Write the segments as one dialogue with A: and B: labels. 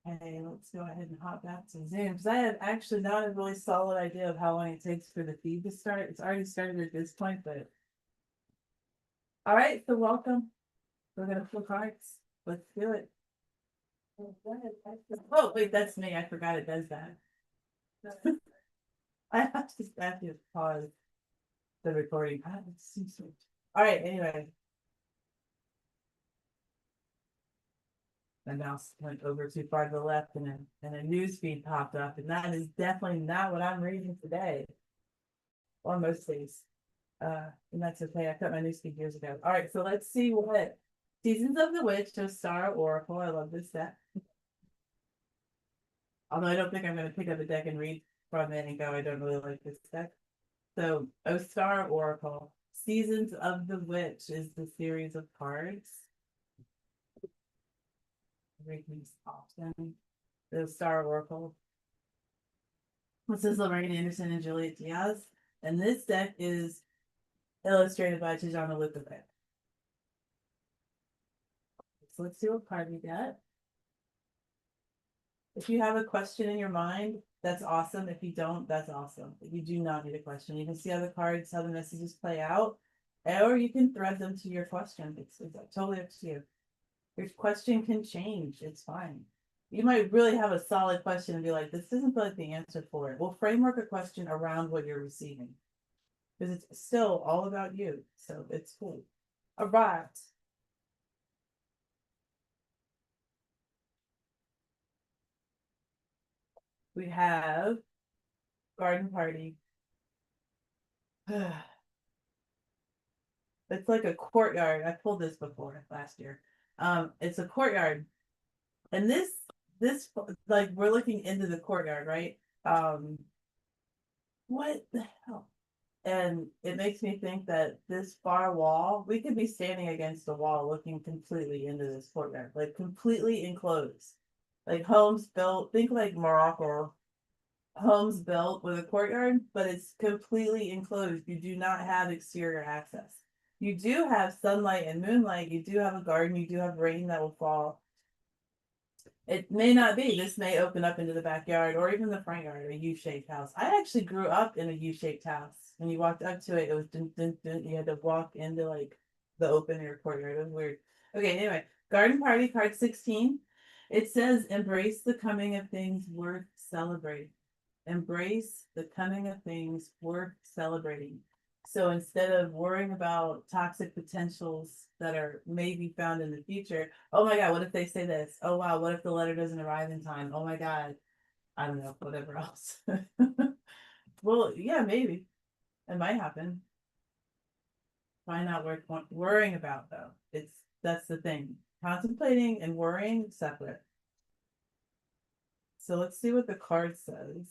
A: Okay, let's go ahead and hop back to Zoom because I have actually not a really solid idea of how long it takes for the feed to start. It's already started at this point, but all right, so welcome. We're gonna flip cards. Let's do it. Oh, wait, that's me. I forgot it does that. I have to pause the recording. Ah, it's so sweet. All right, anyway. The mouse went over too far to the left and a news feed popped up, and that is definitely not what I'm reading today. Or most days. And that's okay. I cut my news feed years ago. All right, so let's see what Seasons of the Witch of Star Oracle. I love this deck. Although I don't think I'm going to pick up a deck and read from it and go, I don't really like this deck. So, Star Oracle. Seasons of the Witch is the series of cards. Read these often. The Star Oracle. This is Lorraine Anderson and Juliet Diaz. And this deck is illustrated by Tijana Lukovic. So let's see what card we get. If you have a question in your mind, that's awesome. If you don't, that's awesome. You do not need a question. You can see how the cards, how the messages play out, or you can thread them to your question. It's totally up to you. Your question can change. It's fine. You might really have a solid question and be like, this isn't like the answer for it. We'll framework a question around what you're receiving because it's still all about you. So it's cool. All right. We have garden party. It's like a courtyard. I pulled this before last year. It's a courtyard, and this like we're looking into the courtyard, right? What the hell? And it makes me think that this far wall, we could be standing against a wall looking completely into this courtyard, like completely enclosed. Like homes built, think like Morocco, homes built with a courtyard, but it's completely enclosed. You do not have exterior access. You do have sunlight and moonlight. You do have a garden. You do have rain that will fall. It may not be. This may open up into the backyard or even the front yard, a U-shaped house. I actually grew up in a U-shaped house. When you walked up to it, it was dun, dun, dun, you had to walk into like the open air courtyard. It was weird. Okay, anyway, garden party card 16. It says embrace the coming of things worth celebrating. Embrace the coming of things worth celebrating. So instead of worrying about toxic potentials that are maybe found in the future, oh my God, what if they say this? Oh wow, what if the letter doesn't arrive in time? Oh my God, I don't know, whatever else. Well, yeah, maybe it might happen. Find out worth worrying about though. That's the thing. Contemplating and worrying separate. So let's see what the card says.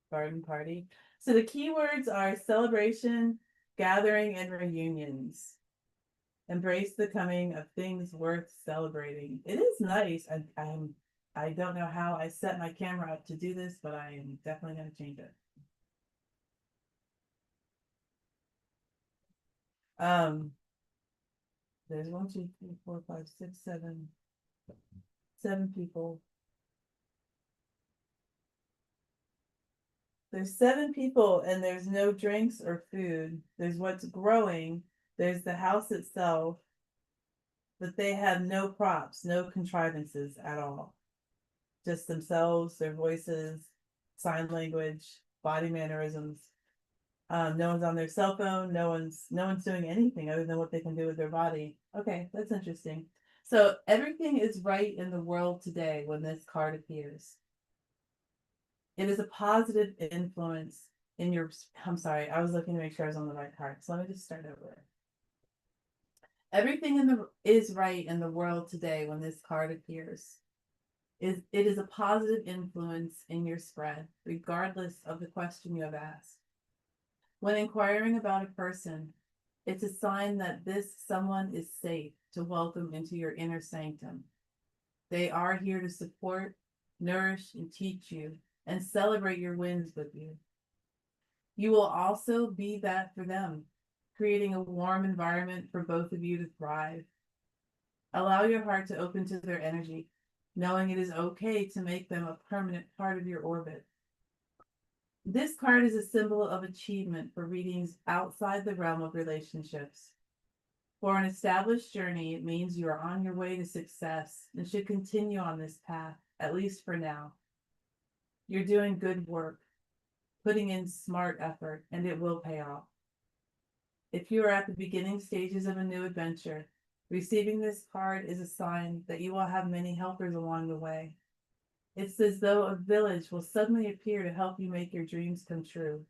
A: Garden party. So the keywords are celebration, gathering, and reunions. Embrace the coming of things worth celebrating. It is nice. I don't know how I set my camera up to do this, but I am definitely going to change it. Um, there's 1, 2, 3, 4, 5, 6, 7, 7 people. There's 7 people, and there's no drinks or food. There's what's growing. There's the house itself, but they have no props, no contrivances at all. Just themselves, their voices, sign language, body mannerisms. No one's on their cell phone. No one's doing anything other than what they can do with their body. Okay, that's interesting. So everything is right in the world today when this card appears. It is a positive influence in your. I'm sorry, I was looking to make sure I was on the right card. So let me just start over. Everything is right in the world today when this card appears. It is a positive influence in your spread, regardless of the question you have asked. When inquiring about a person, it's a sign that this someone is safe to welcome into your inner sanctum. They are here to support, nourish, and teach you, and celebrate your wins with you. You will also be that for them. creating a warm environment for both of you to thrive. Allow your heart to open to their energy, knowing it is okay to make them a permanent part of your orbit. This card is a symbol of achievement for readings outside the realm of relationships. For an established journey, it means you are on your way to success and should continue on this path, at least for now. You're doing good work, putting in smart effort, and it will pay off. If you are at the beginning stages of a new adventure, receiving this card is a sign that you will have many helpers along the way. It's as though a village will suddenly appear to help you make your dreams come true.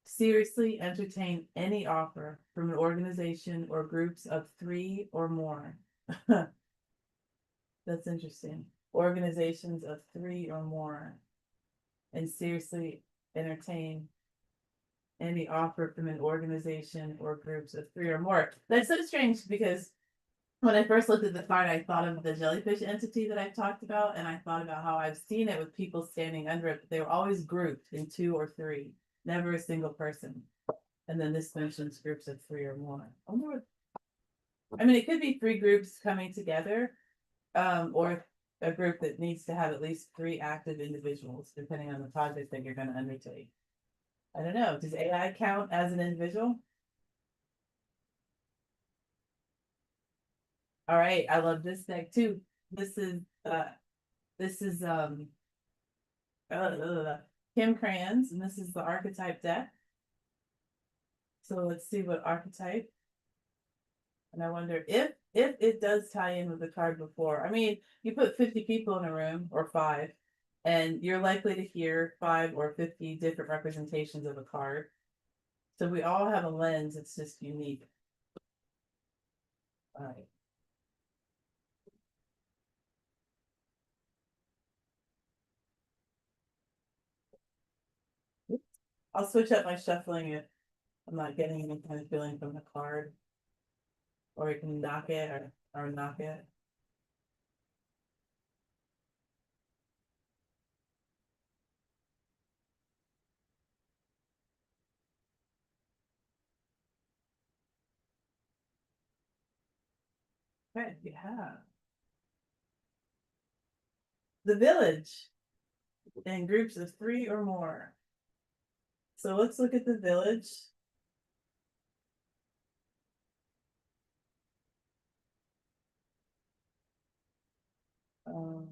A: Seriously entertain any offer from an organization or groups of 3 or more. That's interesting. Organizations of 3 or more. And seriously entertain any offer from an organization or groups of 3 or more. That's so strange because when I first looked at the card, I thought of the jellyfish entity that I talked about, and I thought about how I've seen it with people standing under it, but they were always grouped in 2 or 3, never a single person. And then this mentions groups of 3 or more. I mean, it could be 3 groups coming together, or a group that needs to have at least 3 active individuals, depending on the project that you're going to undertake. I don't know. Does AI count as an individual? All right, I love this deck too. This is Kim Crayons, and this is the archetype deck. So let's see what archetype. And I wonder if it does tie in with the card before. I mean, you put 50 people in a room, or 5, and you're likely to hear 5 or 50 different representations of a card. So we all have a lens, it's just unique. All right. I'll switch up my shuffling if I'm not getting any kind of feeling from the card. Or you can knock it or knock it. Okay, you have the village in groups of 3 or more. So let's look at the village. Um,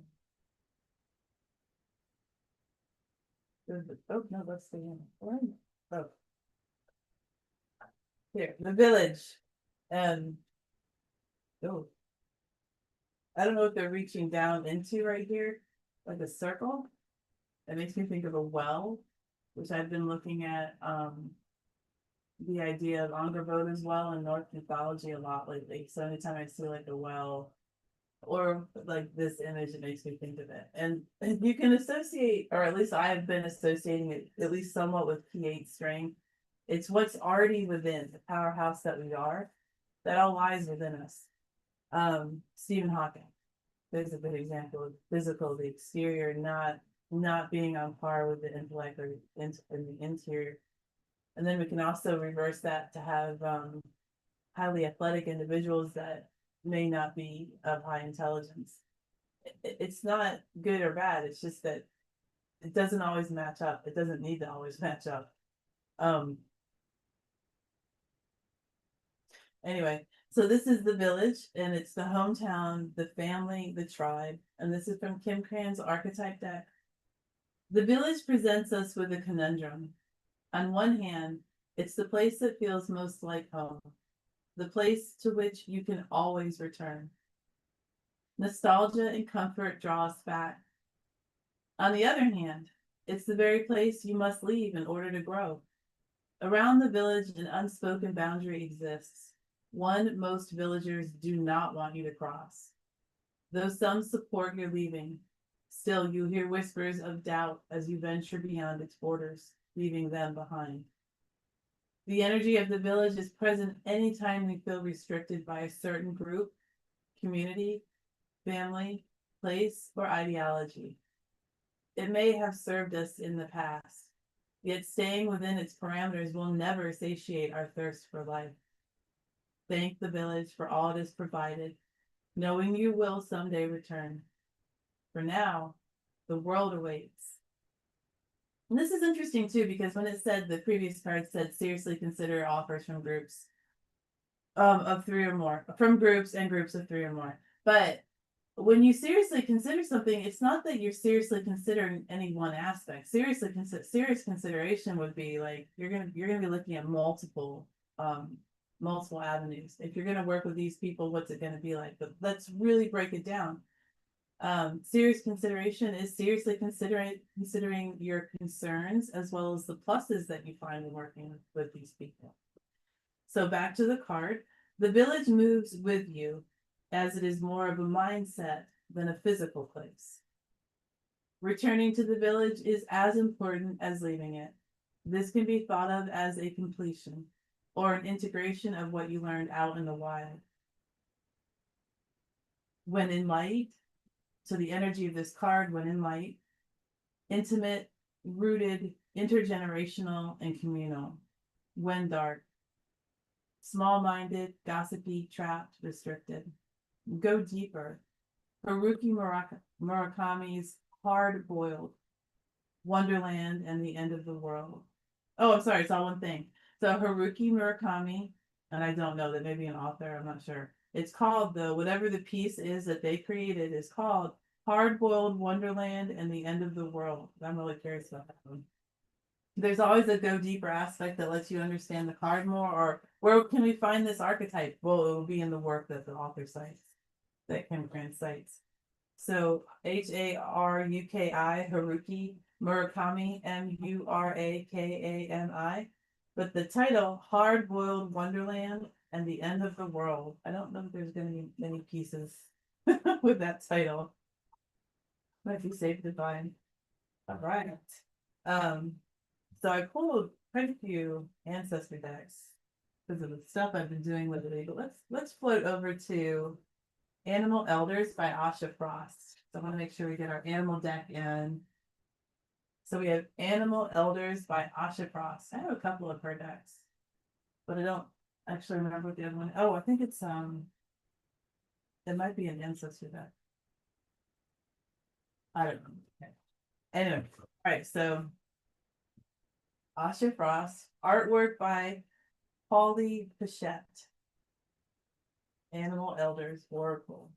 A: oh no, let's see. Oh, here, the village. And oh, I don't know if they're reaching down into right here, like a circle. That makes me think of a well, which I've been looking at the idea of Angerboda as well in Norse mythology a lot lately. So anytime I see like a well or like this image, it makes me think of it. And you can associate, or at least I have been associating it at least somewhat with P8 strength. It's what's already within the powerhouse that we are, that all lies within us. Stephen Hawking, there's a good example of physical, the exterior not being on par with the intellect or in the interior. And then we can also reverse that to have highly athletic individuals that may not be of high intelligence. It's not good or bad. It's just that it doesn't always match up. It doesn't need to always match up. Anyway, so this is the village, and it's the hometown, the family, the tribe. And this is from Kim Cran's archetype deck. The village presents us with a conundrum. On one hand, it's the place that feels most like home, the place to which you can always return. Nostalgia and comfort draw us back. On the other hand, it's the very place you must leave in order to grow. Around the village, an unspoken boundary exists, one most villagers do not want you to cross. Though some support your leaving, still you hear whispers of doubt as you venture beyond its borders, leaving them behind. The energy of the village is present anytime we feel restricted by a certain group, community, family, place, or ideology. It may have served us in the past, Yet staying within its parameters will never satiate our thirst for life. Thank the village for all it has provided, knowing you will someday return. For now, the world awaits. And this is interesting too, because when it said, the previous card said, seriously consider offers from groups of three or more, from groups and groups of three or more. But when you seriously consider something, it's not that you're seriously considering any one aspect. Serious consideration would be like you're gonna be looking at multiple avenues. If you're gonna work with these people, what's it gonna be like? But let's really break it down. Serious consideration is seriously considering your concerns as well as the pluses that you find in working with these people. So back to the card, the village moves with you as it is more of a mindset than a physical place. Returning to the village is as important as leaving it. This can be thought of as a completion or an integration of what you learned out in the wild. When in light, so the energy of this card, when in light, intimate, rooted, intergenerational, and communal. When dark, small-minded, gossipy, trapped, restricted. Go deeper. Haruki Murakami's Hard-Boiled, Wonderland and the End of the World. Oh, I'm sorry, it's all one thing. So Haruki Murakami, and I don't know, that may be an author, I'm not sure. It's called, whatever the piece is that they created is called Hard-Boiled Wonderland and the End of the World. I'm really curious about that one. There's always a go deeper aspect that lets you understand the card more, or where can we find this archetype? Well, it will be in the work that the author cites, that Kim Grant cites. So Haruki, Haruki Murakami, Murakami. But the title, Hard Boiled Wonderland and the End of the World. I don't know if there's going to be many pieces with that title. Might be safe to find. All right. So I pulled quite a few ancestor decks because of the stuff I've been doing lately. But let's float over to Animal Elders by Asha Frost. So I want to make sure we get our animal deck in. So we have Animal Elders by Asha Frost. I have a couple of her decks, but I don't actually remember what the other one. Oh, I think it's it might be an ancestor deck. I don't know. Okay. Anyway, all right. So Asha Frost, artwork by Polly Pichette. Animal Elders Oracle.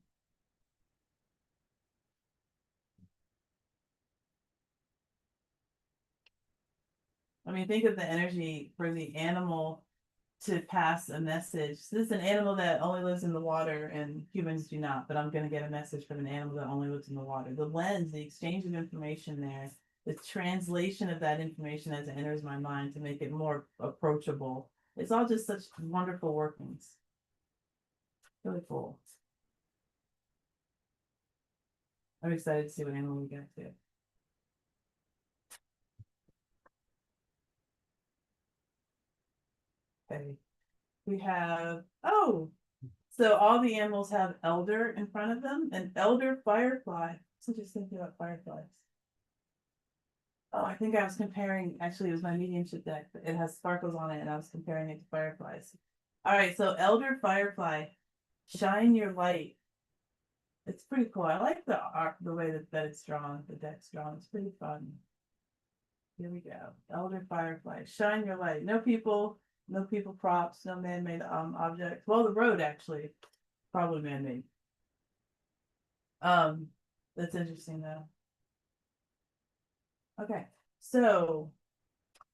A: I mean, think of the energy for the animal to pass a message. So this is an animal that only lives in the water and humans do not, but I'm going to get a message from an animal that only lives in the water. The lens, the exchange of information there, the translation of that information as it enters my mind to make it more approachable. It's all just such wonderful workings. Really cool. I'm excited to see what animal we get to. Okay. We have, so all the animals have elder in front of them, and elder firefly. So just thinking about fireflies. Oh, I think I was comparing, actually it was my mediumship deck, but it has sparkles on it and I was comparing it to fireflies. All right, so elder firefly, shine your light. It's pretty cool. I like the art, the way that it's drawn, the deck's drawn. It's pretty fun. Here we go. Elder firefly, shine your light. No people props, no man-made objects. Well, the road actually, probably man-made. That's interesting though. Okay, so,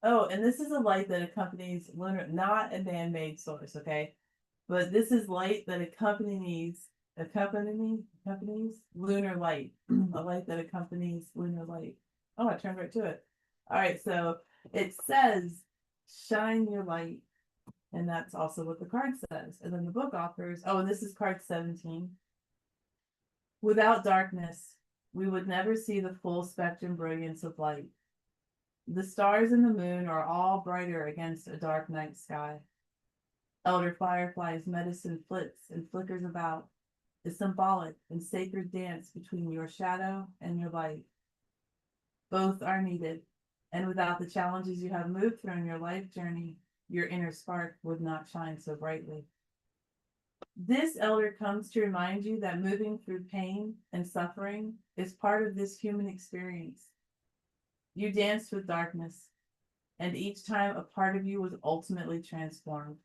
A: and this is a light that accompanies lunar, not a man-made source, okay? But this is light that accompanies lunar light, a light that accompanies lunar light. Oh, I turned right to it. All right, so it says, shine your light. And that's also what the card says. And then the book offers, and this is card 17. Without darkness, we would never see the full spectrum brilliance of light. The stars and the moon are all brighter against a dark night sky. Elder fireflies medicine flits and flickers about, the symbolic and sacred dance between your shadow and your light. Both are needed. And without the challenges you have moved through in your life journey, your inner spark would not shine so brightly. This elder comes to remind you that moving through pain and suffering is part of this human experience. You danced with darkness, and each time a part of you was ultimately transformed.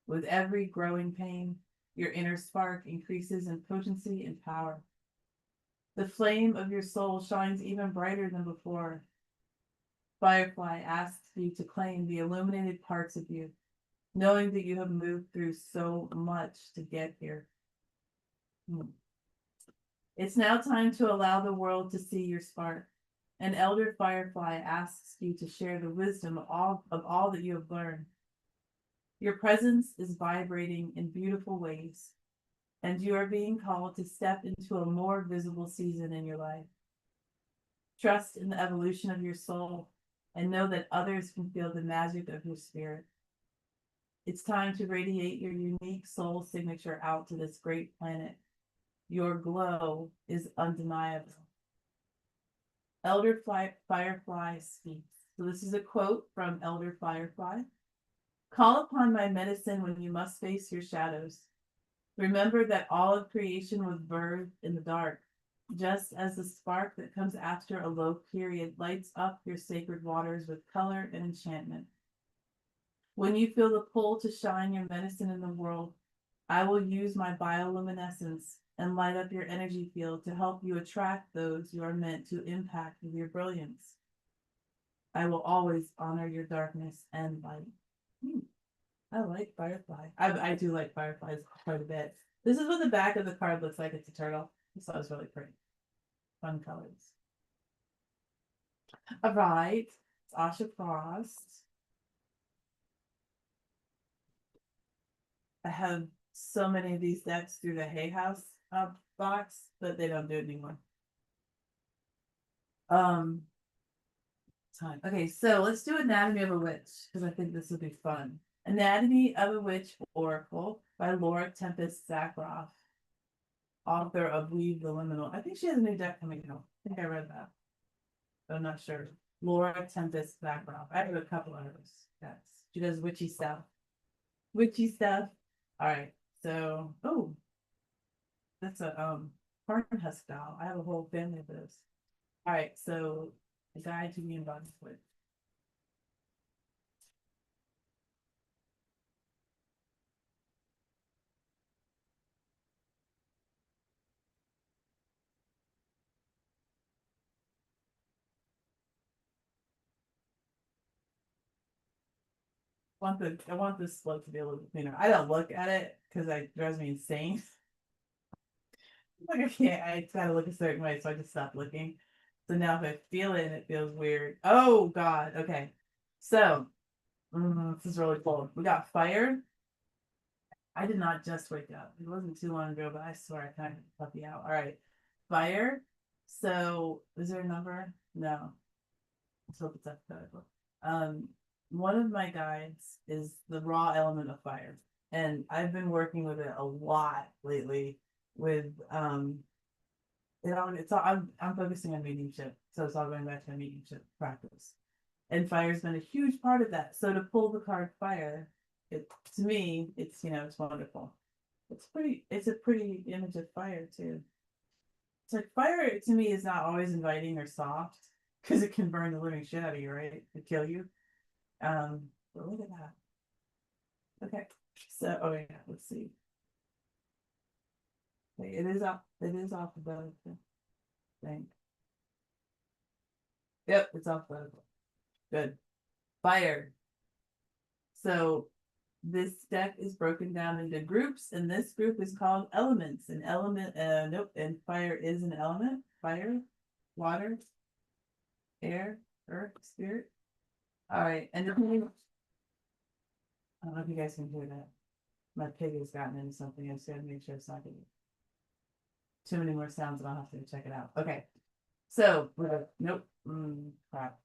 A: With every growing pain, your inner spark increases in potency and power. The flame of your soul shines even brighter than before. Firefly asks you to claim the illuminated parts of you, knowing that you have moved through so much to get here. It's now time to allow the world to see your spark. An elder firefly asks you to share the wisdom of all that you have learned. Your presence is vibrating in beautiful ways, and you are being called to step into a more visible season in your life. Trust in the evolution of your soul and know that others can feel the magic of your spirit. It's time to radiate your unique soul signature out to this great planet. Your glow is undeniable. Elder Firefly speaks. So this is a quote from Elder Firefly. Call upon my medicine when you must face your shadows. Remember that all of creation was birthed in the dark, just as the spark that comes after a low period lights up your sacred waters with color and enchantment. When you feel the pull to shine your medicine in the world, I will use my bioluminescence and light up your energy field to help you attract those you are meant to impact with your brilliance. I will always honor your darkness and light. I like Firefly. I do like Fireflies quite a bit. This is what the back of the card looks like. It's a turtle. I thought it was really pretty. Fun colors. All right. It's Asha Frost. I have so many of these decks through the Hay House box, but they don't do it anymore. Time. Okay, so let's do Anatomy of a Witch, because I think this will be fun. Anatomy of a Witch Oracle by Laura Tempest Zakroff, author of Weave the Liminal. I think she has a new deck coming out. I think I read that, but I'm not sure. Laura Tempest Zakroff. I have a couple of hers. Decks. She does witchy stuff. Witchy stuff. All right. So, oh, that's a Cornhusk doll. I have a whole family of those. All right. So, a guide to the embodied witch. I want this slope to be a little bit cleaner. I don't look at it because it drives me insane. Like I can't, I gotta look a certain way, so I just stop looking. So now if I feel it and it feels weird. Oh God. Okay. So this is really cool. We got fire. I did not just wake up. It wasn't too long ago, but I swear I kind of puppy out. All right. Fire. So is there a number? No. Let's hope it's alphabetical. One of my guides is the raw element of fire. And I've been working with it a lot lately with I'm focusing on mediumship. So it's all going back to my mediumship practice. And fire's been a huge part of that. So to pull the card fire, to me, it's it's wonderful. It's a pretty image of fire too. It's like fire to me is not always inviting or soft because it can burn the living shit out of you, right? To kill you. But look at that. Okay. So oh yeah, let's see. Okay, it is off the thing. Yep, it's alphabetical. Good. Fire. So this deck is broken down into groups, and this group is called elements. An element, nope, and fire is an element. Fire, water, air, earth, spirit. All right, and depending, I don't know if you guys can hear that. My pig has gotten into something. I just gotta make sure it's not getting too many more sounds, and I'll have to check it out. Okay, so nope, crap.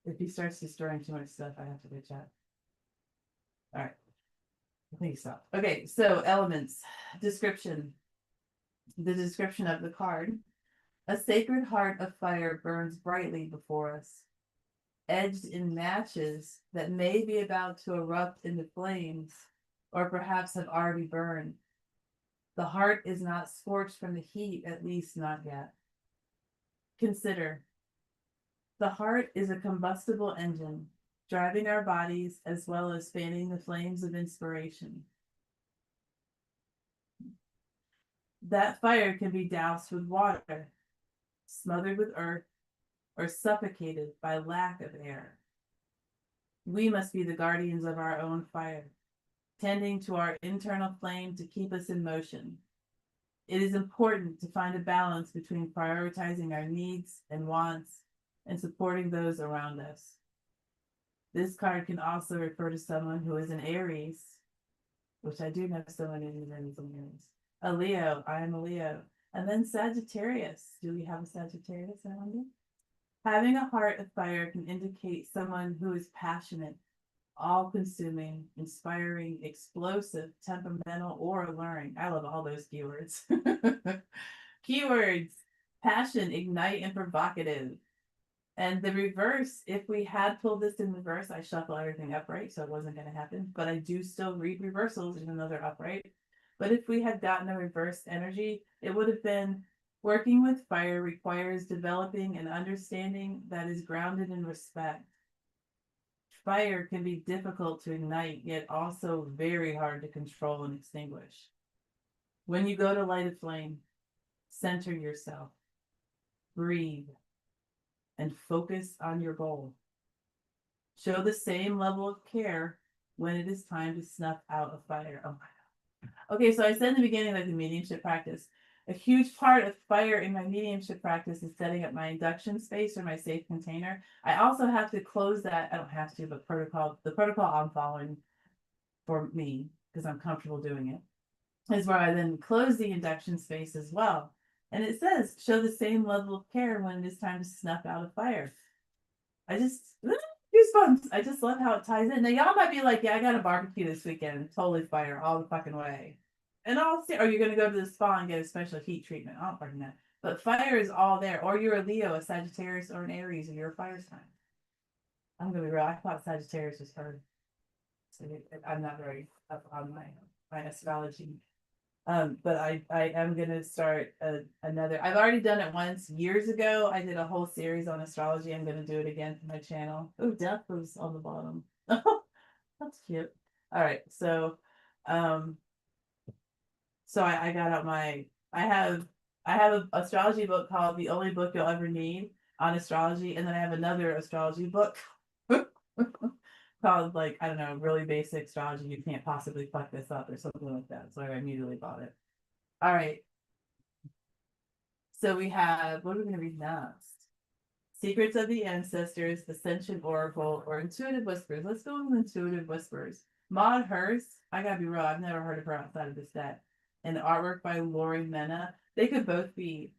A: If he starts destroying too much stuff, I have to go chat. All right. I think so. Okay, so elements. Description. the description of the card. A sacred heart of fire burns brightly before us, edged in matches that may be about to erupt into flames, or perhaps have already burned. The heart is not scorched from the heat, at least not yet. Consider, the heart is a combustible engine, driving our bodies as well as fanning the flames of inspiration. That fire can be doused with water, smothered with earth, or suffocated by lack of air. We must be the guardians of our own fire, tending to our internal flame to keep us in motion. It is important to find a balance between prioritizing our needs and wants and supporting those around us. This card can also refer to someone who is an Aries, which I do know someone in the Aries. A Leo, I am a Leo. And then Sagittarius. Do we have a Sagittarius, I wonder? Having a heart of fire can indicate someone who is passionate, all-consuming, inspiring, explosive, temperamental, or alluring. I love all those keywords. Keywords: passion, ignite, and provocative. And the reverse, if we had pulled this in reverse, I shuffle everything upright, so it wasn't going to happen. But I do still read reversals, even though they're upright. But if we had gotten a reversed energy, it would have been working with fire requires developing an understanding that is grounded in respect. Fire can be difficult to ignite, yet also very hard to control and extinguish. When you go to light a flame, center yourself, breathe, and focus on your goal. Show the same level of care when it is time to snuff out a fire. Oh my God. Okay, so I said in the beginning, like the mediumship practice, a huge part of fire in my mediumship practice is setting up my induction space or my safe container. I also have to close that. I don't have to, but the protocol I'm following for me, because I'm comfortable doing it, is where I then close the induction space as well. And it says, show the same level of care when it is time to snuff out a fire. I just, goosebumps. I just love how it ties in. Now, y'all might be like, yeah, I got a barbecue this weekend. Totally fire all the fucking way. And I'll say, or you're going to go to the spa and get a special heat treatment. I don't fucking know. But fire is all there. Or you're a Leo, a Sagittarius, or an Aries, or you're a fire sign. I'm going to be real. I thought Sagittarius was her. So I'm not very up on my astrology. But I am going to start another. I've already done it once years ago. I did a whole series on astrology. I'm going to do it again for my channel. Oh, death was on the bottom. That's cute. All right. So, I got out I have an astrology book called The Only Book You'll Ever Need on Astrology. And then I have another astrology book called, like, I don't know, Really Basic Astrology. You can't possibly fuck this up or something like that. So I immediately bought it. All right. So we have, what are we going to read next? Secrets of the Ancestors, Ascension Oracle, or Intuitive Whispers. Let's go with Intuitive Whispers. Maud Hurst, I gotta be real, I've never heard of her outside of this deck. And artwork by Lori Mena. They could both be,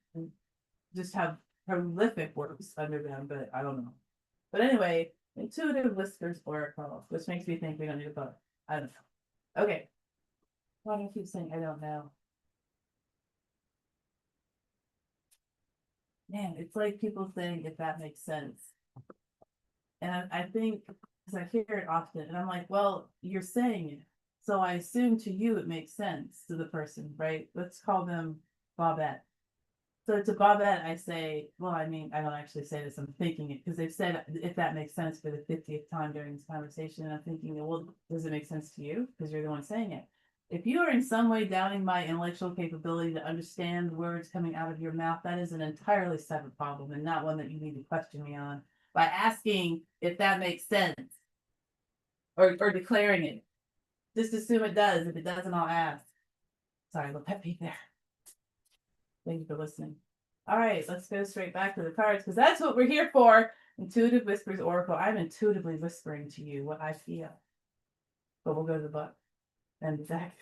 A: just have prolific works under them, but I don't know. But anyway, Intuitive Whispers Oracle, which makes me think we don't need a book. I don't know. Okay. Why do I keep saying I don't know? Man, it's like people saying, if that makes sense. And I think, because I hear it often, and I'm like, well, you're saying it. So I assume to you it makes sense to the person, right? Let's call them Bobette. So to Bobette, I say, well, I mean, I don't actually say this, I'm thinking it, because they've said, if that makes sense for the 50th time during this conversation, and I'm thinking, well, does it make sense to you? Because you're the one saying it. If you are in some way doubting my intellectual capability to understand words coming out of your mouth, that is an entirely separate problem and not one that you need to question me on by asking if that makes sense or declaring it. Just assume it does. If it doesn't, I'll ask. Sorry, little pet peeve there. Thank you for listening. All right, let's go straight back to the cards because that's what we're here for. Intuitive Whispers Oracle. I'm intuitively whispering to you what I feel. But we'll go to the book and the deck.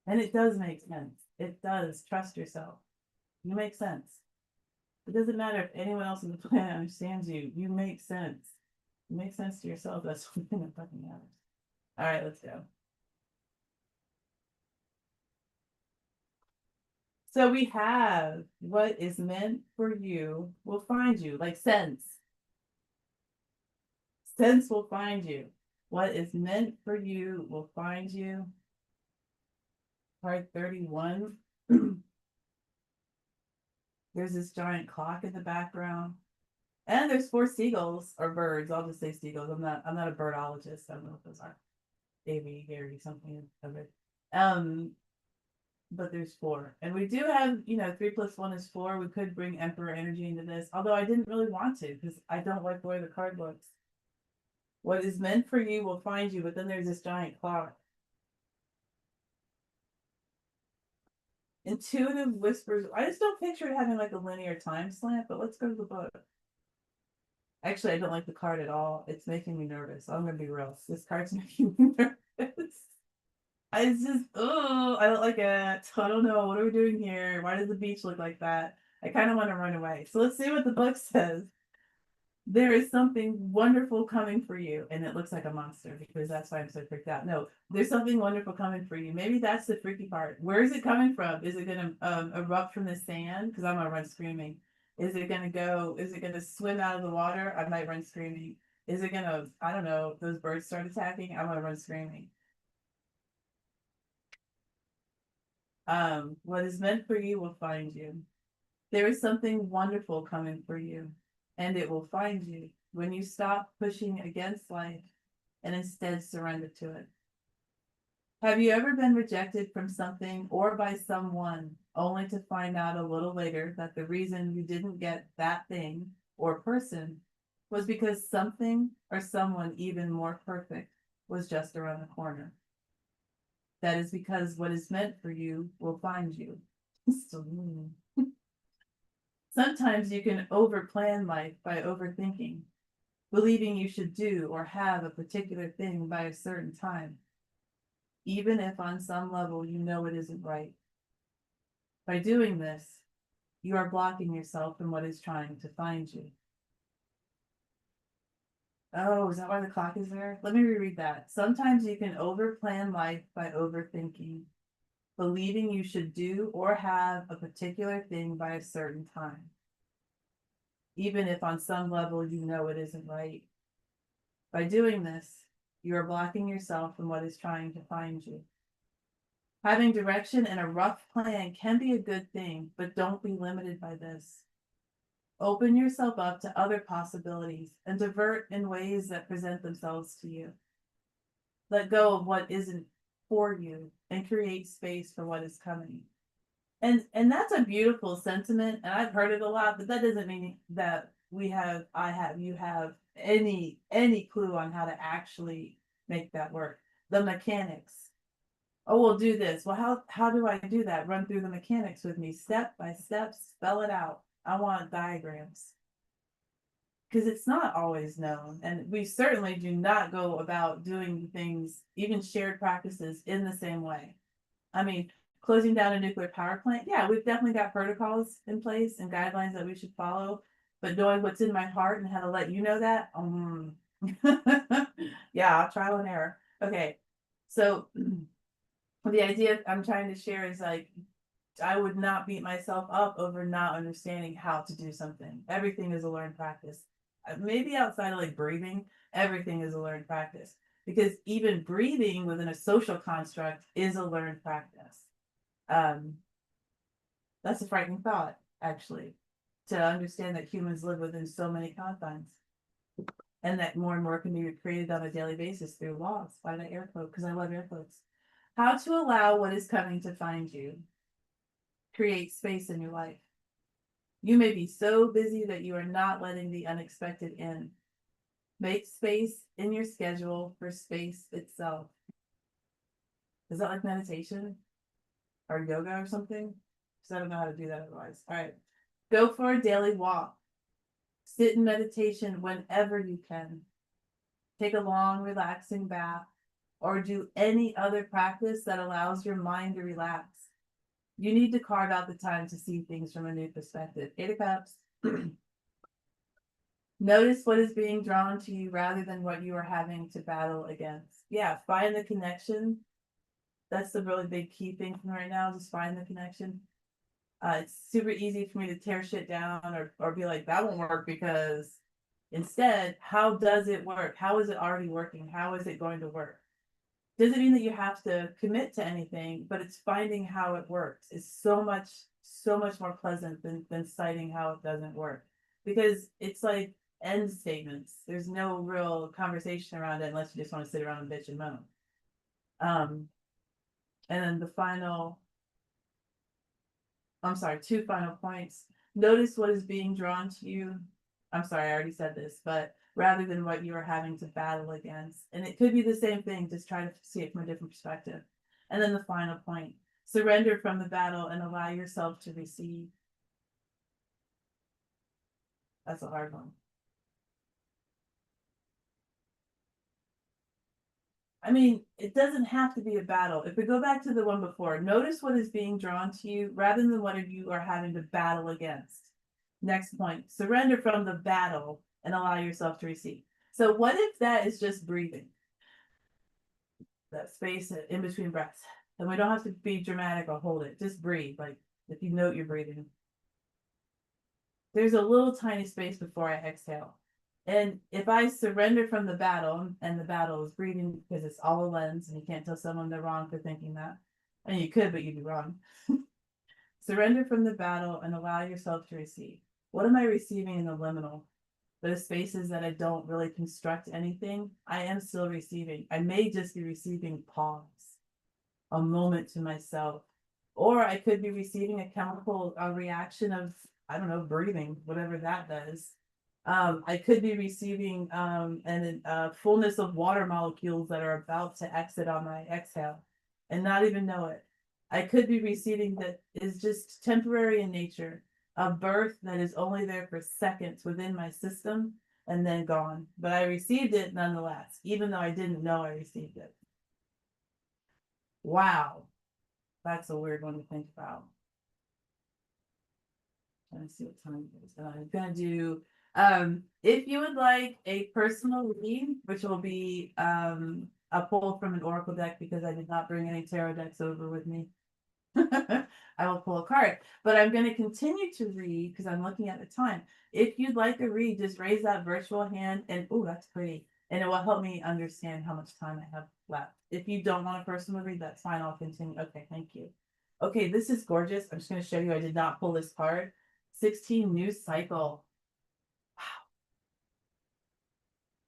A: And it does make sense. It does. Trust yourself. You make sense. It doesn't matter if anyone else on the planet understands you. You make sense. You make sense to yourself. That's one thing that fucking matters. All right, let's go. So we have what is meant for you will find you, like sense. Sense will find you. What is meant for you will find you. Part 31. There's this giant clock in the background. And there's 4 seagulls or birds. I'll just say seagulls. I'm not a birdologist. I don't know if those are Davy, Gary, something of it. But there's 4. And we do have, 3 plus 1 is 4. We could bring Emperor energy into this, although I didn't really want to because I don't like the way the card looks. What is meant for you will find you, but then there's this giant clock. Intuitive whispers. I just don't picture it having like a linear time slant, but let's go to the book. Actually, I don't like the card at all. It's making me nervous. I'm gonna be real. This card's making me nervous. I don't like it. I don't know. What are we doing here? Why does the beach look like that? I kind of want to run away. So let's see what the book says. There is something wonderful coming for you. And it looks like a monster because that's why I'm so freaked out. No, there's something wonderful coming for you. Maybe that's the freaky part. Where is it coming from? Is it going to erupt from the sand? Because I'm going to run screaming. Is it going to swim out of the water? I might run screaming. Is it going to, I don't know, if those birds start attacking? I'm going to run screaming. What is meant for you will find you. There is something wonderful coming for you, and it will find you when you stop pushing against life and instead surrender to it. Have you ever been rejected from something or by someone only to find out a little later that the reason you didn't get that thing or person was because something or someone even more perfect was just around the corner? That is because what is meant for you will find you. Sometimes you can overplan life by overthinking, believing you should do or have a particular thing by a certain time, even if on some level you know it isn't right. By doing this, you are blocking yourself from what is trying to find you. Oh, is that why the clock is there? Let me reread that. Sometimes you can overplan life by overthinking, believing you should do or have a particular thing by a certain time, even if on some level you know it isn't right. By doing this, you are blocking yourself from what is trying to find you. Having direction and a rough plan can be a good thing, but don't be limited by this. Open yourself up to other possibilities and divert in ways that present themselves to you. Let go of what isn't for you and create space for what is coming. And that's a beautiful sentiment, and I've heard it a lot, but that doesn't mean that you have any clue on how to actually make that work. The mechanics. Oh, we'll do this. Well, how do I do that? Run through the mechanics with me, step by step, spell it out. I want diagrams. Because it's not always known. And we certainly do not go about doing things, even shared practices, in the same way. I mean, closing down a nuclear power plant, yeah, we've definitely got protocols in place and guidelines that we should follow. But knowing what's in my heart and how to let you know that, yeah, trial and error. Okay, so the idea I'm trying to share is like, I would not beat myself up over not understanding how to do something. Everything is a learned practice. Maybe outside of like breathing, everything is a learned practice. Because even breathing within a social construct is a learned practice. That's a frightening thought, actually, to understand that humans live within so many confines. And that more and more can be created on a daily basis through laws. By the air quote, because I love air quotes. How to allow what is coming to find you. Create space in your life. You may be so busy that you are not letting the unexpected in. Make space in your schedule for space itself. Is that like meditation or yoga or something? Because I don't know how to do that otherwise. All right. Go for a daily walk. Sit in meditation whenever you can. Take a long, relaxing bath or do any other practice that allows your mind to relax. You need to carve out the time to see things from a new perspective. 8 of Cups. Notice what is being drawn to you rather than what you are having to battle against. Yeah, find the connection. That's the really big key thing from right now. Just find the connection. It's super easy for me to tear shit down or be like, that won't work because instead, how does it work? How is it already working? How is it going to work? Doesn't mean that you have to commit to anything, but it's finding how it works. It's so much more pleasant than citing how it doesn't work. Because it's like end statements. There's no real conversation around it unless you just want to sit around and bitch and moan. Um, and then the final, I'm sorry, two final points. Notice what is being drawn to you. I'm sorry, I already said this, but rather than what you are having to battle against. And it could be the same thing, just try to see it from a different perspective. And then the final point, surrender from the battle and allow yourself to receive. That's a hard one. I mean, it doesn't have to be a battle. If we go back to the one before, notice what is being drawn to you rather than what you are having to battle against. Next point, surrender from the battle and allow yourself to receive. So, what if that is just breathing, that space in between breaths? And we don't have to be dramatic or hold it, just breathe. Like if you note you're breathing, there's a little tiny space before I exhale. And if I surrender from the battle, and the battle is breathing because it's all a lens, and you can't tell someone they're wrong for thinking that, and you could, but you'd be wrong. Surrender from the battle and allow yourself to receive. What am I receiving in the liminal? Those spaces that I don't really construct anything, I am still receiving. I may just be receiving pause, a moment to myself, or I could be receiving a chemical reaction of, I don't know, breathing, whatever that does. I could be receiving fullness of water molecules that are about to exit on my exhale and not even know it. I could be receiving that is just temporary in nature, a birth that is only there for seconds within my system and then gone. But I received it nonetheless, even though I didn't know I received it. Wow, that's a weird one to think about. Trying to see what time it is. I'm gonna do if you would like a personal read, which will be a pull from an oracle deck because I did not bring any tarot decks over with me. I will pull a card, but I'm going to continue to read because I'm looking at the time. If you'd like a read, just raise that virtual hand and oh, that's pretty. And it will help me understand how much time I have left. If you don't want a personal read, that's fine. I'll continue. Okay, thank you. Okay, this is gorgeous. I'm just going to show you. I did not pull this card. 16 news cycle. Wow.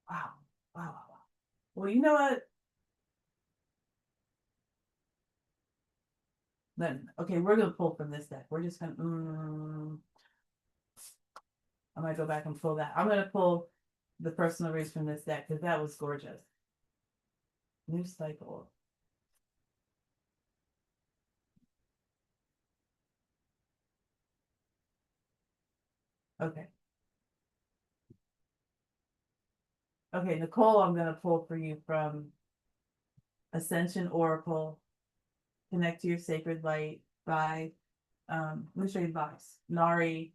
A: Wow. Wow. Wow. Wow. Well, you know what? Then, okay, we're going to pull from this deck. We're just going to. I might go back and pull that. I'm going to pull the personal reads from this deck because that was gorgeous. New cycle. Okay. Okay, Nicole, I'm going to pull for you from Ascension Oracle, Connect to Your Sacred Light by, let me show you the box, Nari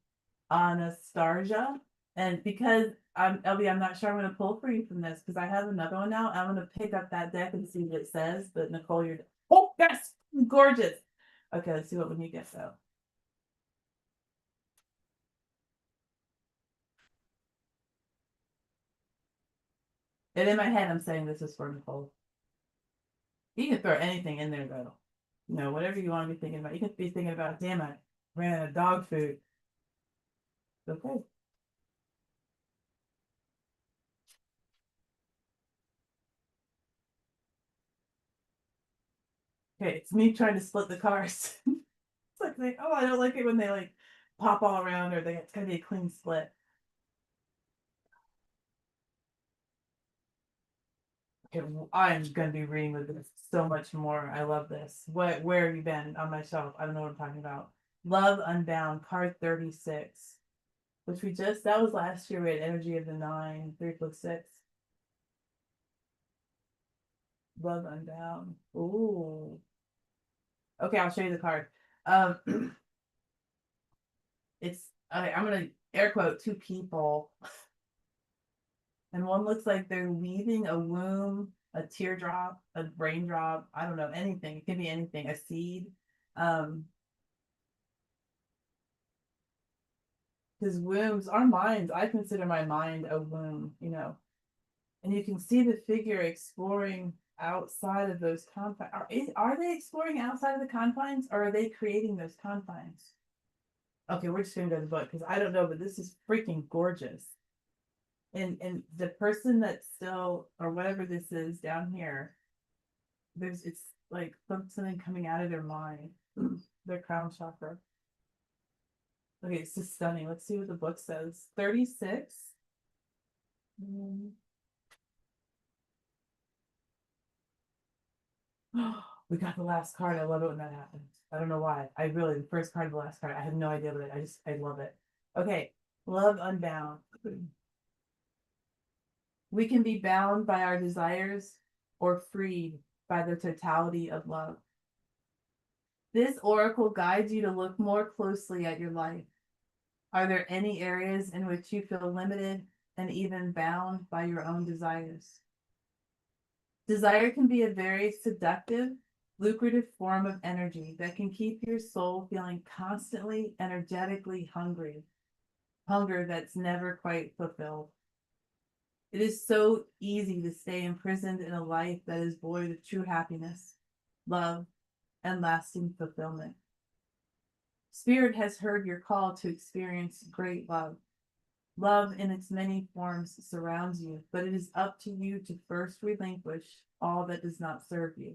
A: Anastasia. And because LB, I'm not sure I'm going to pull for you from this because I have another one now. I'm going to pick up that deck and see what it says. But Nicole, you're, oh, that's gorgeous. Okay, let's see what one you get though. And in my head, I'm saying this is for Nicole. You can throw anything in there though. You know, whatever you want to be thinking about. You can be thinking about, damn, I ran out of dog food. Okay. Okay, it's me trying to split the cars. It's like, oh, I don't like it when they like pop all around or it's gotta be a clean split. Okay, I'm gonna be reading with this so much more. I love this. Where have you been on my shelf? I don't know what I'm talking about. Love Unbound, card 36, which that was last year. We had Energy of the Nine, 3+6. Love Unbound. Ooh. Okay, I'll show you the card. Um, it's okay, I'm gonna air quote two people, and one looks like they're weaving a womb, a teardrop, a raindrop. I don't know anything. It could be anything. A seed. Um, Because wombs, our minds, I consider my mind a womb, and you can see the figure exploring outside of those confines. Are they exploring outside of the confines, or are they creating those confines? Okay, we're just gonna go to the book because I don't know, but this is freaking gorgeous. And the person that's still, or whatever this is down here, it's like something coming out of their mind, their crown chakra. Okay, it's just stunning. Let's see what the book says. 36. We got the last card. I love it when that happens. I don't know why. The first card, the last card. I have no idea, but I love it. Okay, love unbound. We can be bound by our desires or freed by the totality of love. This oracle guides you to look more closely at your life. Are there any areas in which you feel limited and even bound by your own desires? Desire can be a very seductive, lucrative form of energy that can keep your soul feeling constantly, energetically hungry. Hunger that's never quite fulfilled. It is so easy to stay imprisoned in a life that is void of true happiness, love, and lasting fulfillment. Spirit has heard your call to experience great love. Love in its many forms surrounds you, but it is up to you to first relinquish all that does not serve you.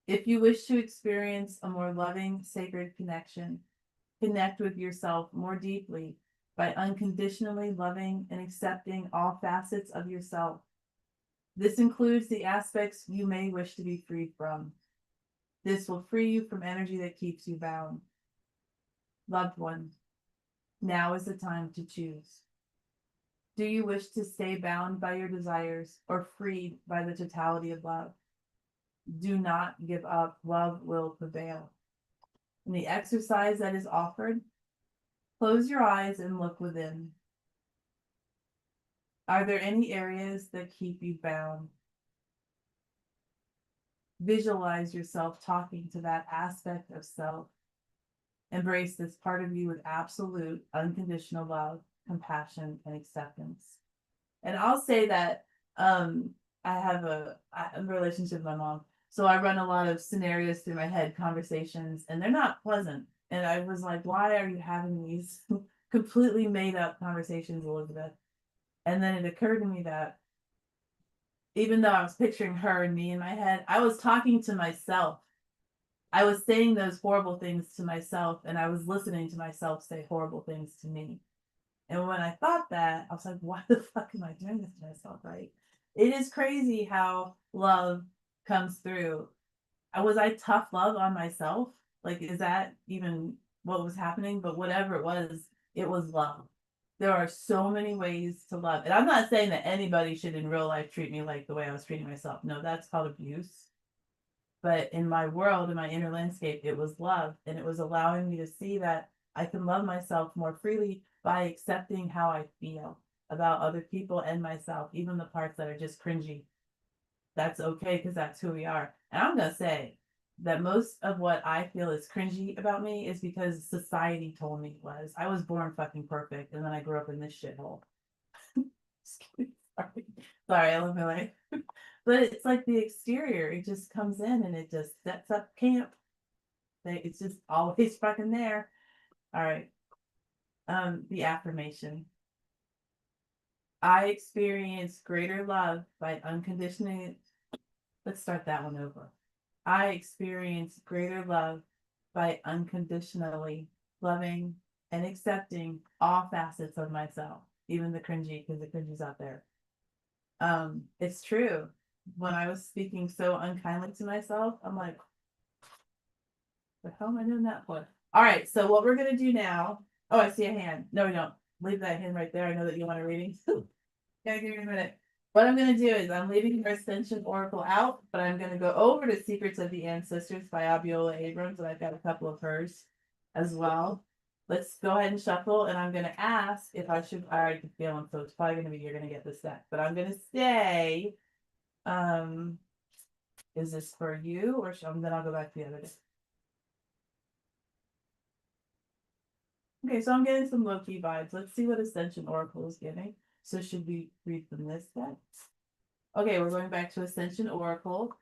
A: If you wish to experience a more loving, sacred connection, connect with yourself more deeply by unconditionally loving and accepting all facets of yourself. This includes the aspects you may wish to be freed from. This will free you from energy that keeps you bound. Loved one, now is the time to choose. Do you wish to stay bound by your desires or freed by the totality of love? Do not give up. Love will prevail. In the exercise that is offered, close your eyes and look within. Are there any areas that keep you bound? Visualize yourself talking to that aspect of self. Embrace this part of you with absolute, unconditional love, compassion, and acceptance. And I'll say that I have a relationship with my mom. So I run a lot of scenarios through my head, conversations, and they're not pleasant. And I was like, why are you having these completely made up conversations, Elizabeth? And then it occurred to me that even though I was picturing her and me in my head, I was talking to myself. I was saying those horrible things to myself, and I was listening to myself say horrible things to me. And when I thought that, I was like, why the fuck am I doing this to myself, right? It is crazy how love comes through. Was I tough love on myself? Like, is that even what was happening? But whatever it was love. There are so many ways to love. And I'm not saying that anybody should in real life treat me like the way I was treating myself. No, that's called abuse. But in my world, in my inner landscape, it was love. And it was allowing me to see that I can love myself more freely by accepting how I feel about other people and myself, even the parts that are just cringy. That's okay, because that's who we are. And I'm going to say that most of what I feel is cringy about me is because society told me it was. I was born fucking perfect, and then I grew up in this shithole. Sorry, I love my life. But it's like the exterior, it just comes in and it just sets up camp. It's just always fucking there. All right. The affirmation. I experience greater love by unconditionally. Let's start that one over. I experience greater love by unconditionally loving and accepting all facets of myself, even the cringy, because the cringy's out there. It's true. When I was speaking so unkindly to myself, I'm like, what the hell am I doing that for? All right, so what we're gonna do now. Oh, I see a hand. No, we don't. Leave that hand right there. I know that you want a reading. Gotta give me a minute. What I'm gonna do is I'm leaving your Ascension Oracle out, but I'm gonna go over to Secrets of the Ancestors by Abiola Abrams, and I've got a couple of hers as well. Let's go ahead and shuffle, and I'm gonna ask if I should. I already feel them, so it's probably gonna be you're gonna get this deck, but I'm gonna say, is this for you, or then I'll go back to the other deck. Okay, so I'm getting some low-key vibes. Let's see what Ascension Oracle is giving. So should we read from this then? Okay, we're going back to Ascension Oracle.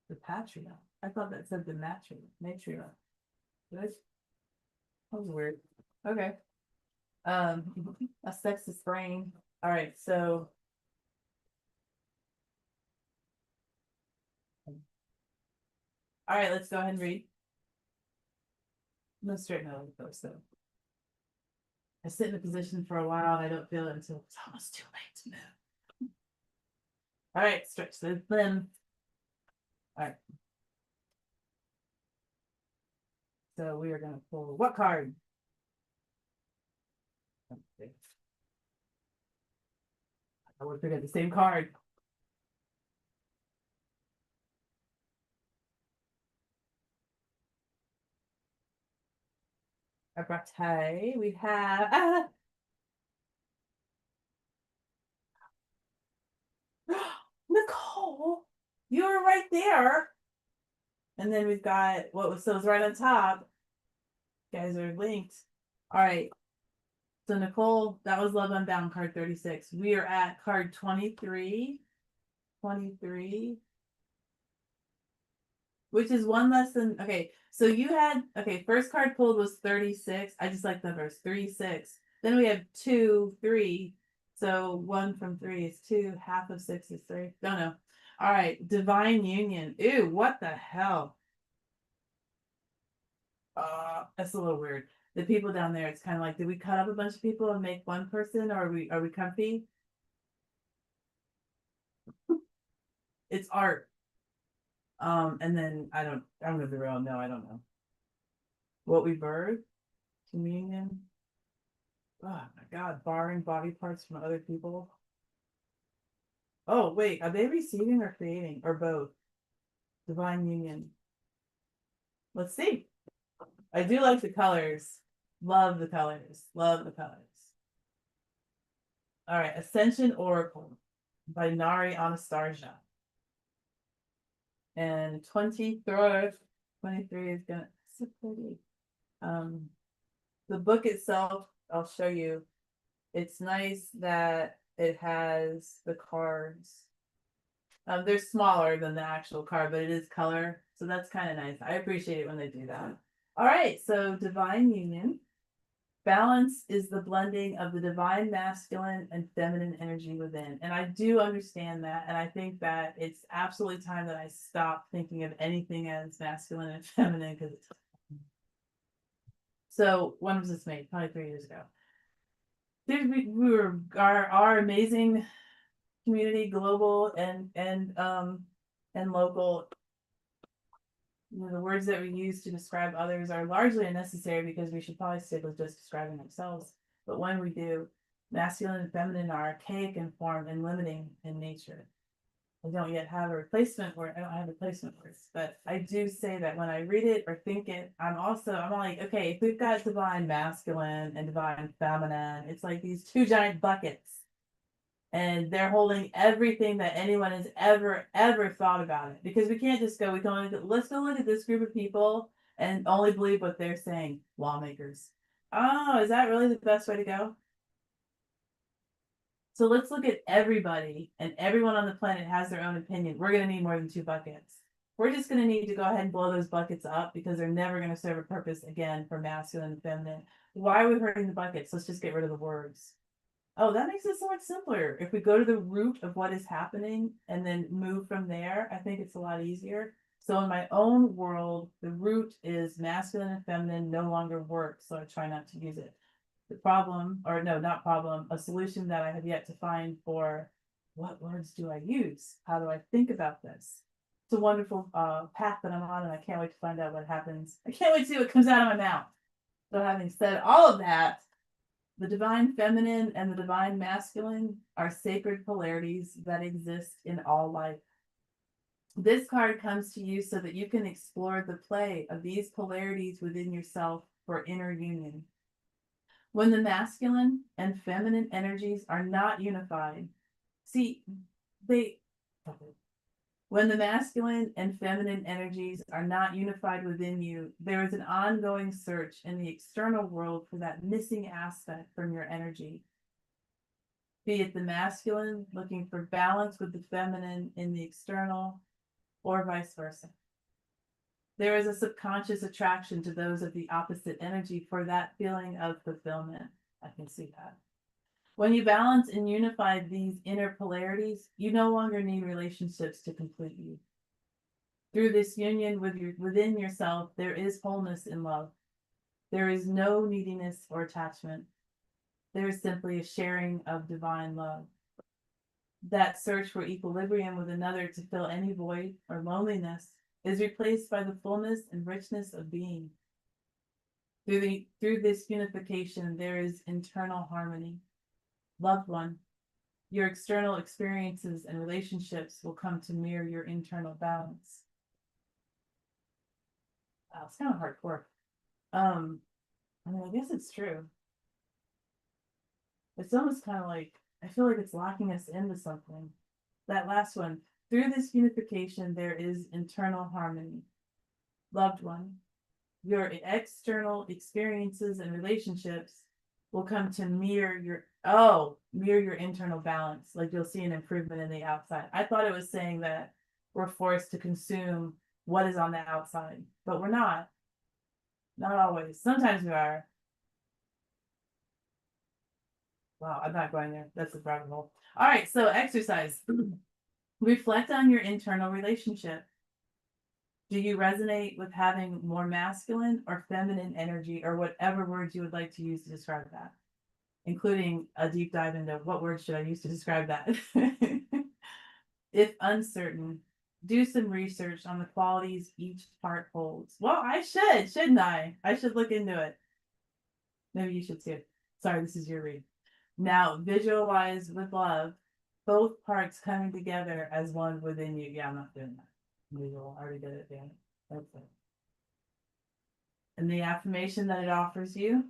A: The Patria. I thought that said the Matria. Good. That was weird. Okay. A sexist brain. All right, so all right, let's go ahead and read. No straight no first though. I sit in a position for a while and I don't feel it until it's almost too late to move. All right, stretch the limb. All right. So we are gonna pull what card? I would forget the same card. Abrate. We have Nicole. You were right there. And then we've got what was so it's right on top. You guys are linked. All right. So Nicole, that was Love Unbound card 36. We are at card 23. 23. Which is one less than okay. So you had okay, first card pulled was 36. I just like numbers 36. Then we have 2, 3. So 1 from 3 is 2, half of 6 is 3. Don't know. All right, divine union. Ew, what the hell? That's a little weird. The people down there, it's kind of like, did we cut up a bunch of people and make one person, or are we comfy? It's art. And then I'm gonna be real. No, I don't know. What we birth, communion. Oh my God, borrowing body parts from other people. Oh, wait, are they receiving or creating or both? Divine union. Let's see. I do like the colors. Love the colors. Love the colors. All right, Ascension Oracle by Nari Anastasia. And 23 is gonna so pretty. Um, the book itself, I'll show you. It's nice that it has the cards. They're smaller than the actual card, but it is color, so that's kind of nice. I appreciate it when they do that. All right, so divine union. Balance is the blending of the divine masculine and feminine energy within. And I do understand that. And I think that it's absolutely time that I stop thinking of anything as masculine and feminine because it's so when was this made? 23 years ago. We were our amazing community, global and local. You know, the words that we use to describe others are largely unnecessary because we should probably stick with just describing ourselves. But when we do, masculine and feminine are archaic in form and limiting in nature. I don't yet have a replacement word. I don't have replacement words, but I do say that when I read it or think it, I'm like, okay, if we've got divine masculine and divine feminine, it's like these two giant buckets and they're holding everything that anyone has ever thought about it because we can't just go we can only let's go look at this group of people and only believe what they're saying. Lawmakers, oh, is that really the best way to go? So let's look at everybody, and everyone on the planet has their own opinion. We're going to need more than 2 buckets. We're just going to need to go ahead and blow those buckets up because they're never going to serve a purpose again for masculine and feminine. Why are we hurting the buckets? Let's just get rid of the words. Oh, that makes it so much simpler. If we go to the root of what is happening and then move from there, I think it's a lot easier. So in my own world, the root is masculine and feminine no longer works, so I try not to use it. The problem, or no, not problem, a solution that I have yet to find for what words do I use? How do I think about this? It's a wonderful path that I'm on, and I can't wait to find out what happens. I can't wait to see what comes out of my mouth. So having said all of that, the divine feminine and the divine masculine are sacred polarities that exist in all life. This card comes to you so that you can explore the play of these polarities within yourself for inner union. When the masculine and feminine energies are not unified, see, they When the masculine and feminine energies are not unified within you, there is an ongoing search in the external world for that missing aspect from your energy. Be it the masculine looking for balance with the feminine in the external, or vice versa. There is a subconscious attraction to those of the opposite energy for that feeling of fulfillment. I can see that. When you balance and unify these inner polarities, you no longer need relationships to complete you. Through this union within yourself, there is wholeness in love. There is no neediness or attachment. There is simply a sharing of divine love. That search for equilibrium with another to fill any void or loneliness is replaced by the fullness and richness of being. Through this unification, there is internal harmony. Loved one, your external experiences and relationships will come to mirror your internal balance. Wow, it's kind of hardcore. I mean, I guess it's true. It's almost kind of like, I feel like it's locking us into something. That last one, through this unification, there is internal harmony. Loved one, your external experiences and relationships will come to mirror your internal balance. Like you'll see an improvement in the outside. I thought it was saying that we're forced to consume what is on the outside, but we're not. Not always. Sometimes we are. Wow, I'm not going there. That's a rabbit hole. All right, so exercise. Reflect on your internal relationship. Do you resonate with having more masculine or feminine energy, or whatever words you would like to use to describe that, including a deep dive into what words should I use to describe that? If uncertain, do some research on the qualities each part holds. Well, I should, shouldn't I? I should look into it. Maybe you should too. Sorry, this is your read. Now, visualize with love both parts coming together as one within you. Yeah, I'm not doing that. Visual, I already did it, damn it. That's it. And the affirmation that it offers you: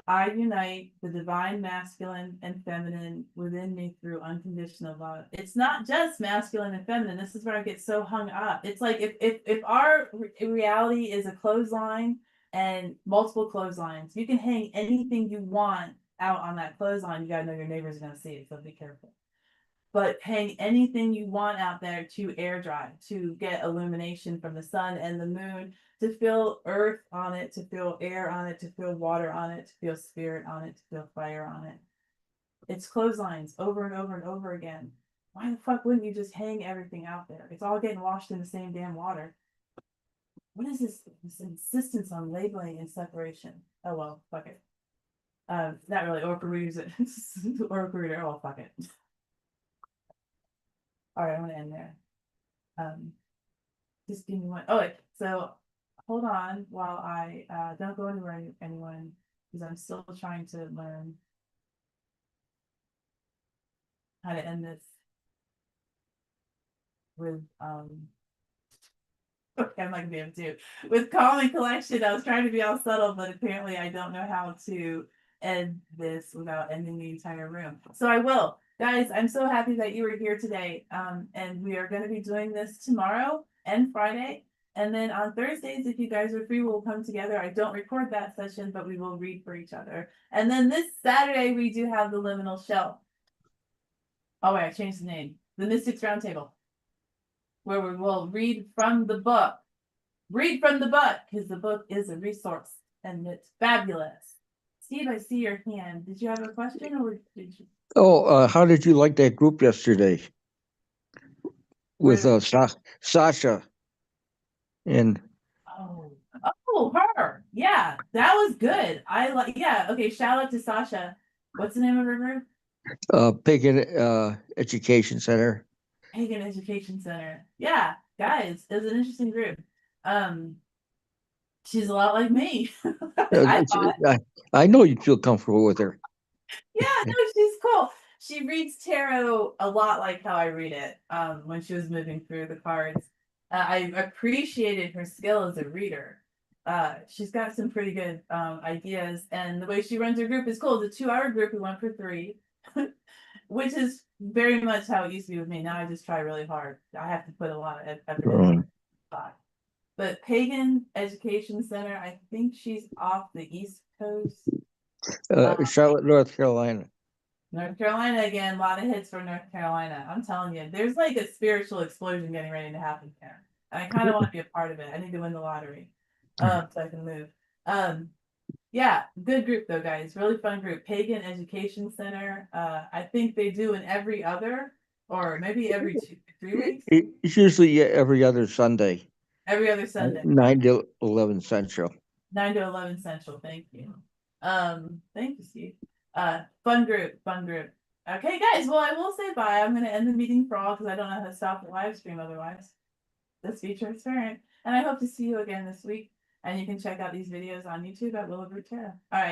A: I unite the divine masculine and feminine within me through unconditional love. It's not just masculine and feminine. This is where I get so hung up. It's like if our reality is a clothesline and multiple clotheslines, you can hang anything you want out on that clothesline. You gotta know your neighbors are gonna see it, so be careful. But hang anything you want out there to air dry, to get illumination from the sun and the moon, to feel earth on it, to feel air on it, to feel water on it, to feel spirit on it, to feel fire on it. It's clotheslines over and over and over again. Why the fuck wouldn't you just hang everything out there? It's all getting washed in the same damn water. What is this insistence on labeling and separation? Oh well, fuck it. Not really. Oracle readers. Oracle reader. Oh, fuck it. All right, I'm gonna end there. Just give me one. Oh, wait. So hold on while I don't go anywhere, anyone, because I'm still trying to learn how to end this with okay, I'm not gonna be able to. With calm and collection, I was trying to be all subtle, but apparently I don't know how to end this without ending the entire room. So I will. Guys, I'm so happy that you were here today. And we are going to be doing this tomorrow and Friday. And then on Thursdays, if you guys are free, we'll come together. I don't record that session, but we will read for each other. And then this Saturday, we do have the Liminal Shell. Oh, wait, I changed the name. The Mystics Roundtable, where we will read from the book. Read from the book, because the book is a resource and it's fabulous. Steve, I see your hand. Did you have a question, or did you?
B: Oh, how did you like that group yesterday with Sasha? And
A: her. Yeah, that was good. I like. Yeah, okay. Shout out to Sasha. What's the name of her group?
B: Pagan Education Center.
A: Pagan Education Center. Yeah, guys, it was an interesting group. She's a lot like me.
B: I know you feel comfortable with her.
A: Yeah, no, she's cool. She reads tarot a lot like how I read it. When she was moving through the cards, I appreciated her skill as a reader. She's got some pretty good ideas, and the way she runs her group is cool. It's a 2-hour group. We went for 3, which is very much how it used to be with me. Now I just try really hard. I have to put a lot of effort
B: Right.
A: in. But Pagan Education Center, I think she's off the East Coast.
B: Charlotte, North Carolina.
A: North Carolina again, a lot of hits for North Carolina. I'm telling you, there's like a spiritual explosion getting ready to happen there. And I kind of want to be a part of it. I need to win the lottery. So I can move. Yeah, good group though, guys. Really fun group. Pagan Education Center. I think they do in every other, or maybe every 3 weeks.
B: It's usually every other Sunday,
A: Every other Sunday.
B: 9 to 11 Central.
A: 9 to 11 Central. Thank you. Thank you, Steve. Fun group. Okay, guys. Well, I will say bye. I'm gonna end the meeting for all because I don't know how to stop the live stream otherwise. Let's be transparent. And I hope to see you again this week. And you can check out these videos on YouTube at Willow Tarot. All right.